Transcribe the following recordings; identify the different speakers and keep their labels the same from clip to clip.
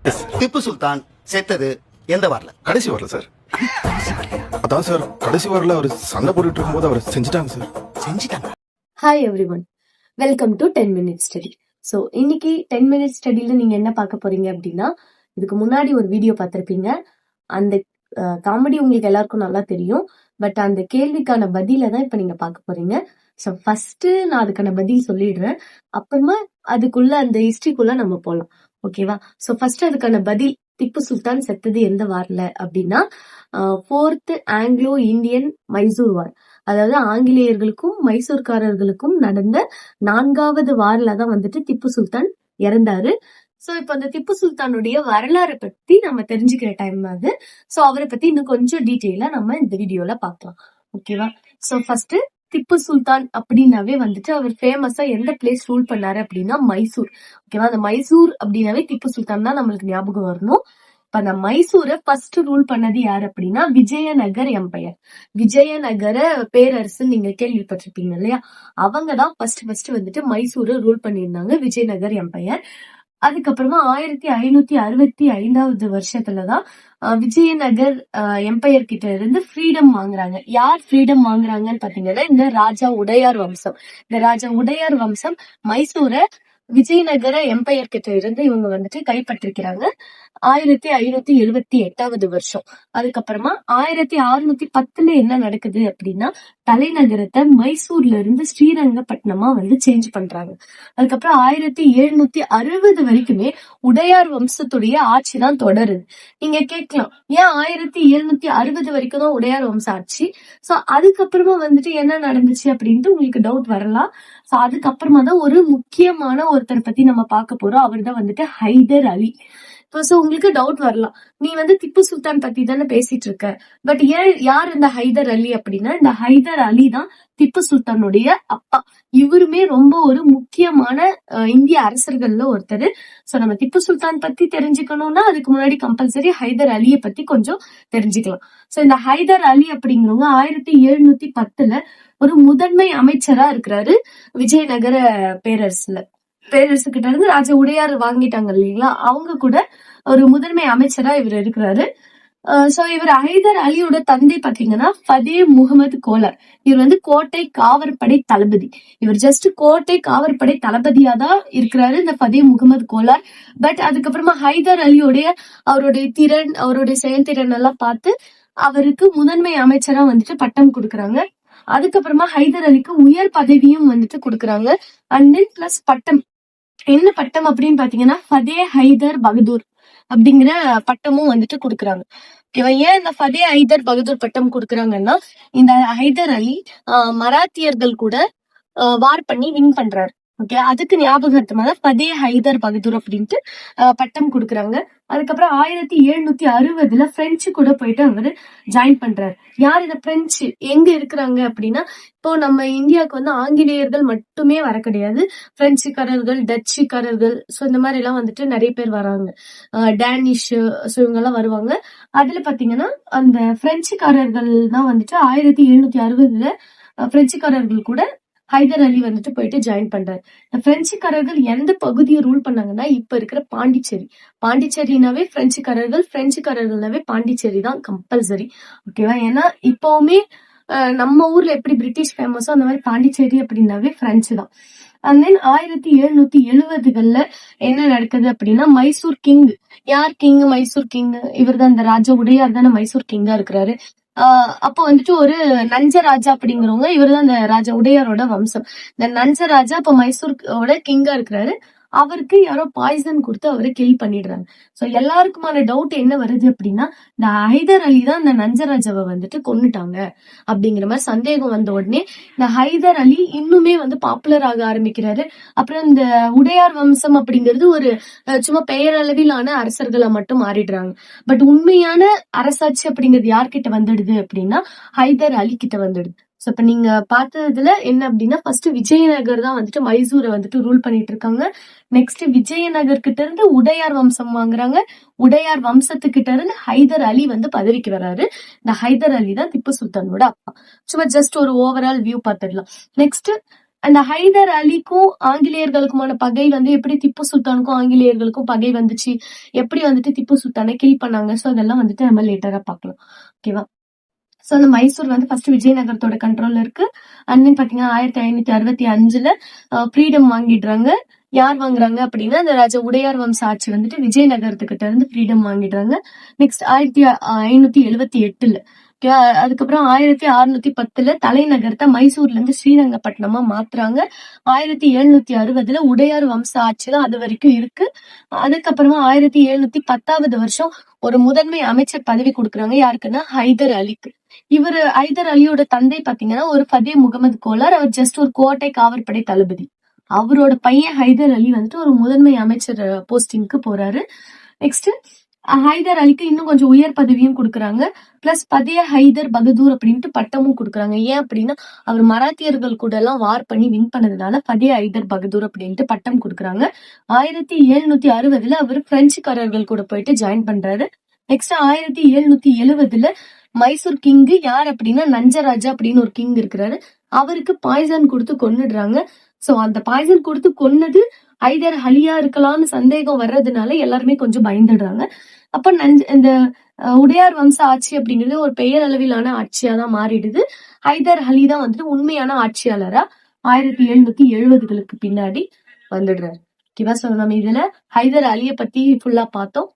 Speaker 1: திப்பு சுல்தான் செத்தது எந்த வாரில்?
Speaker 2: கடைசி வாரில் சார். அதான் சார், கடைசி வாரில் அவர் சண்டை போட்டுட்டு இருக்கும்போது அவர் செஞ்சுட்டாங்க சார்.
Speaker 1: செஞ்சுட்டாங்க.
Speaker 3: Hi everyone, welcome to 10 minutes study. So இன்னைக்கு 10 மினிட்ஸ் ஸ்டடியில் நீங்கள் என்ன பார்க்க போறீங்க அப்படின்னா, இதுக்கு முன்னாடி ஒரு வீடியோ பார்த்துருப்பீங்க. அந்த காமெடி உங்களுக்கு எல்லாருக்கும் நல்லா தெரியும். பட் அந்த கேள்விக்கான பதில தான் இப்போ நீங்கள் பார்க்க போறீங்க. ஸோ ஃபர்ஸ்ட் நான் அதுக்கான பதில் சொல்லிடுறேன். அப்புறமா அதுக்குள்ள அந்த ஹிஸ்டரிக்குள்ள நம்ம போகலாம். ஓகேவா? ஸோ ஃபர்ஸ்ட் அதுக்கான பதில், திப்பு சுல்தான் செத்தது எந்த வார்ல அப்படின்னா, 4th ஆங்கிலோ இந்தியன் மைசூர் வார், அதாவது ஆங்கிலேயர்களுக்கும் மைசூர்காரர்களுக்கும் நடந்த 4வது வார்ல தான் வந்துட்டு திப்பு சுல்தான் இறந்தாரு. சோ இப்ப அந்த திப்பு சுல்தானுடைய வரலாறு பத்தி நம்ம தெரிஞ்சுக்கிற டைம் அது. சோ அவரை பத்தி இன்னும் கொஞ்சம் டீட்டெயிலா நம்ம இந்த வீடியோல பார்க்கலாம். ஓகேவா? சோ ஃபர்ஸ்ட் திப்பு சுல்தான் அப்படின்னாவே வந்துட்டு அவர் ஃபேமஸா எந்த பிளேஸ் ரூல் பண்ணாரு அப்படின்னா மைசூர். ஓகேவா? அந்த மைசூர் அப்படின்னாவே திப்பு சுல்தான் தான் நம்மளுக்கு ஞாபகம் வரணும். இப்ப அந்த மைசூரை ஃபர்ஸ்ட் ரூல் பண்ணது யாரு அப்படின்னா விஜயநகர் எம்பையர். விஜயநகர பேரரசு நீங்க கேள்விப்பட்டிருப்பீங்க இல்லையா? அவங்கதான் ஃபர்ஸ்ட் வந்துட்டு மைசூரை ரூல் பண்ணியிருந்தாங்க, விஜயநகர் எம்பையர். அதுக்கப்புறமா 1565 வருஷத்துலதான் விஜயநகர் எம்பையர் கிட்ட இருந்து ஃப்ரீடம் வாங்குறாங்க. யார் ஃப்ரீடம் வாங்குறாங்கன்னு பாத்தீங்கன்னா, இந்த ராஜா உடையார் வம்சம். இந்த ராஜா உடையார் வம்சம் மைசூரை விஜயநகர எம்பையர் கிட்ட இருந்து இவங்க வந்துட்டு கைப்பற்றிக்கிறாங்க 1578 வருஷம். அதுக்கப்புறமா 1610 என்ன நடக்குது அப்படின்னா, தலைநகரத்தை மைசூர்ல இருந்து ஸ்ரீரங்கப்பட்டினமா வந்து சேஞ்ச் பண்றாங்க. அதுக்கப்புறம் 1760 வரைக்குமே உடையார் வம்சத்துடைய ஆட்சி தான் தொடருது. நீங்க கேட்கலாம், ஏன் 1760 வரைக்கும் தான் உடையார் வம்சம் ஆட்சி? சோ அதுக்கப்புறமா வந்துட்டு என்ன நடந்துச்சு அப்படின்ட்டு உங்களுக்கு டவுட் வரலாம். சோ அதுக்கப்புறமா தான் ஒரு முக்கியமான ஒருத்தர் பத்தி நம்ம பார்க்க போறோம். அவர் தான் வந்துட்டு ஹைதர் அலி. சோ உங்களுக்கு டவுட் வரலாம், நீ வந்து திப்பு சுல்தான் பத்தி தானே பேசிட்டு இருக்க, பட் யார் இந்த ஹைதர் அலி அப்படின்னா, இந்த ஹைதர் அலி தான் திப்பு சுல்தானுடைய அப்பா. இவருமே ரொம்ப ஒரு முக்கியமான இந்திய அரசர்கள்ல ஒருத்தர். சோ நம்ம திப்பு சுல்தான் பத்தி தெரிஞ்சுக்கணும்னா அதுக்கு முன்னாடி கம்பல்சரி ஹைதர் அலியை பத்தி கொஞ்சம் தெரிஞ்சுக்கலாம். சோ இந்த ஹைதர் அலி அப்படிங்கிறவங்க 1710 ஒரு முதன்மை அமைச்சரா இருக்கிறாரு விஜயநகர பேரரசு கிட்ட இருந்து ராஜா உடையார் வாங்கிட்டாங்க இல்லைங்களா, அவங்க கூட ஒரு முதன்மை அமைச்சரா இவர் இருக்கிறாரு. சோ இவர் ஹைதர் அலியோட தந்தை பாத்தீங்கன்னா ஃபதே முகமது கோலார். இவர் வந்து கோட்டை காவற்படை தளபதி. இவர் ஜஸ்ட் கோட்டை காவற்படை தளபதியா தான் இருக்கிறாரு இந்த ஃபதே முகமது கோலார். பட் அதுக்கப்புறமா ஹைதர் அலியோடைய அவருடைய திறன், அவருடைய செயல்திறன் எல்லாம் பார்த்து அவருக்கு முதன்மை அமைச்சரா வந்துட்டு பட்டம் கொடுக்குறாங்க. அதுக்கப்புறமா ஹைதர் அலிக்கு உயர் பதவியும் வந்துட்டு கொடுக்குறாங்க. அண்ட் தென் பிளஸ் பட்டம், என்ன பட்டம் அப்படின்னு பாத்தீங்கன்னா ஃபதே ஹைதர் பகதூர் அப்படிங்கிற பட்டமும் வந்துட்டு கொடுக்குறாங்க. ஏன் இந்த ஃபதே ஹைதர் பகதூர் பட்டம் கொடுக்குறாங்கன்னா, இந்த ஹைதர் அலி மராத்தியர்கள் கூட வார் பண்ணி வின் பண்றாரு. ஓகே, அதுக்கு ஞாபகத்தமா தான் ஃபதே ஹைதர் பகதூர் அப்படின்ட்டு பட்டம் கொடுக்குறாங்க. அதுக்கப்புறம் 1760 பிரெஞ்சு கூட போயிட்டு அவரு ஜாயின் பண்றாரு. யார் இந்த பிரெஞ்சு எங்க இருக்கிறாங்க அப்படின்னா, இப்போ நம்ம இந்தியாவுக்கு வந்து ஆங்கிலேயர்கள் மட்டுமே வர கிடையாது, பிரெஞ்சுக்காரர்கள், டச்சுக்காரர்கள், ஸோ இந்த மாதிரி எல்லாம் வந்துட்டு நிறைய பேர் வராங்க. டேனிஷ், ஸோ இவங்க எல்லாம் வருவாங்க. அதுல பாத்தீங்கன்னா அந்த பிரெஞ்சுக்காரர்கள் தான் வந்துட்டு 1760 பிரெஞ்சுக்காரர்கள் கூட ஹைதர் அலி வந்துட்டு போயிட்டு ஜாயின் பண்றாரு. பிரெஞ்சுக்காரர்கள் எந்த பகுதியை ரூல் பண்ணாங்கன்னா, இப்ப இருக்கிற பாண்டிச்சேரி. பாண்டிச்சேரினாவே பிரெஞ்சுக்காரர்கள்னாவே பாண்டிச்சேரி தான் கம்பல்சரி. ஓகேவா? ஏன்னா இப்பவுமே நம்ம ஊர்ல எப்படி பிரிட்டிஷ் ஃபேமஸோ அந்த மாதிரி பாண்டிச்சேரி அப்படின்னாவே பிரெஞ்சு தான். அண்ட் தென் 1770 என்ன நடக்குது அப்படின்னா, மைசூர் கிங். யார் கிங்? மைசூர் கிங் இவர் தான், இந்த ராஜா உடையார் தானே மைசூர் கிங்கா இருக்கிறாரு. அப்போ வந்துட்டு ஒரு நஞ்சராஜா அப்படிங்கிறவங்க, இவர் தான் இந்த ராஜா உடையாரோட வம்சம். இந்த நஞ்சராஜா இப்ப மைசூரோட கிங்கா இருக்கிறாரு. அவருக்கு யாரோ பாய்சன் கொடுத்து அவரை கில் பண்ணிடுறாங்க. சோ எல்லாருக்குமான டவுட் என்ன வருது அப்படின்னா, இந்த ஹைதர் அலி தான் இந்த நஞ்சராஜாவை வந்துட்டு கொன்னுட்டாங்க அப்படிங்கிற மாதிரி சந்தேகம் வந்த உடனே இந்த ஹைதர் அலி இன்னுமே வந்து பாப்புலர் ஆக ஆரம்பிக்கிறாரு. அப்புறம் இந்த உடையார் வம்சம் அப்படிங்கிறது ஒரு சும்மா பெயரளவிலான அரசர்களை மட்டும் மாறிடுறாங்க. பட் உண்மையான அரசாட்சி அப்படிங்கிறது யார்கிட்ட வந்துடுது அப்படின்னா, ஹைதர் அலி கிட்ட வந்துடுது. சோ இப்ப நீங்க பார்த்ததுல என்ன அப்படின்னா, ஃபர்ஸ்ட் விஜயநகர் தான் வந்துட்டு மைசூரை வந்துட்டு ரூல் பண்ணிட்டு இருக்காங்க. நெக்ஸ்ட் விஜயநகர் கிட்ட இருந்து உடையார் வம்சம் வாங்குறாங்க. உடையார் வம்சத்துக்கிட்ட இருந்து ஹைதர் அலி வந்து பதவிக்கு வராரு. இந்த ஹைதர் அலி தான் திப்பு சுல்தானோட அப்பா. சும்மா ஜஸ்ட் ஒரு ஓவரால் வியூ பார்த்துடலாம். நெக்ஸ்ட் அந்த ஹைதர் அலிக்கும் ஆங்கிலேயர்களுக்குமான பகை வந்து எப்படி திப்பு சுல்தானுக்கும் ஆங்கிலேயர்களுக்கும் பகை வந்துச்சு, எப்படி வந்துட்டு திப்பு சுல்தானை கில் பண்ணாங்க. சோ அதெல்லாம் வந்துட்டு நம்ம லேட்டரா பார்க்கலாம். ஓகேவா? சோ அந்த மைசூர் வந்து ஃபர்ஸ்ட் விஜயநகரத்தோட கண்ட்ரோல்ல இருக்கு. அண்ட் தென் பாத்தீங்கன்னா 1565ல ஃப்ரீடம் வாங்கிடுறாங்க. யார் வாங்குறாங்க அப்படின்னா அந்த ராஜா உடையார் வம்ச ஆட்சி வந்துட்டு விஜயநகரத்துக்கிட்ட இருந்து ஃப்ரீடம் வாங்கிடுறாங்க. நெக்ஸ்ட் 1578ல அதுக்கப்புறம் 1610ல தலைநகரத்தை மைசூர்ல இருந்து ஸ்ரீரங்கப்பட்டினமா மாத்துறாங்க. 1760ல உடையார் வம்ச ஆட்சி தான் அது வரைக்கும் இருக்கு. அதுக்கப்புறமா 1710வது வருஷம் ஒரு முதன்மை அமைச்சர் பதவி கொடுக்குறாங்க. யாருக்குன்னா ஹைதர் அலிக்கு. இவரு ஹைதர் அலியோட தந்தை பாத்தீங்கன்னா ஒரு ஃபதே முகமது கோலார். அவர் ஜஸ்ட் ஒரு கோட்டை காவற்படை தளபதி. அவரோட பையன் ஹைதர் அலி வந்துட்டு ஒரு முதன்மை அமைச்சர் போஸ்டிங்க்கு போறாரு. நெக்ஸ்ட் ஹைதர் அலிக்கு இன்னும் கொஞ்சம் உயர் பதவியும் கொடுக்குறாங்க. பிளஸ் பதே ஹைதர் பகதூர் அப்படின்ட்டு பட்டமும் கொடுக்குறாங்க. ஏன் அப்படின்னா அவர் மராத்தியர்கள் கூட எல்லாம் வார் பண்ணி வின் பண்ணதுனால பதே ஹைதர் பகதூர் அப்படின்ட்டு பட்டம் கொடுக்குறாங்க. 1760ல அவர் பிரெஞ்சுக்காரர்கள் கூட போயிட்டு ஜாயின் பண்றாரு. நெக்ஸ்ட் 1770ல மைசூர் கிங் யார் அப்படின்னா நஞ்சராஜா அப்படின்னு ஒரு கிங் இருக்கிறாரு. அவருக்கு பாய்சன் கொடுத்து கொன்னுடுறாங்க. சோ அந்த பாய்சன் கொடுத்து கொன்னது ஹைதர் அலியா இருக்கலாம்னு சந்தேகம் வர்றதுனால எல்லாருமே கொஞ்சம் பயந்துடுறாங்க. அப்ப இந்த உடையார் வம்ச ஆட்சி அப்படிங்கிறது ஒரு பெயர் அளவிலான ஆட்சியா தான் மாறிடுது. ஹைதர் அலி தான் வந்துட்டு உண்மையான ஆட்சியாளரா 1770களுக்கு பின்னாடி வந்துடுறாரு. ஓகேவா? சோ நம்ம இதுல ஹைதர் அலிய பத்தி ஃபுல்லா பார்த்தோம்.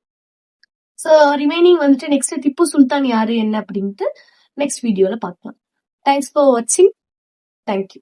Speaker 3: சோ ரிமைனிங் வந்துட்டு நெக்ஸ்ட் திப்பு சுல்தான் யாரு என்ன அப்படின்ட்டு நெக்ஸ்ட் வீடியோல பார்க்கலாம். தேங்க்ஸ் ஃபார் வாட்சிங். தேங்க்யூ.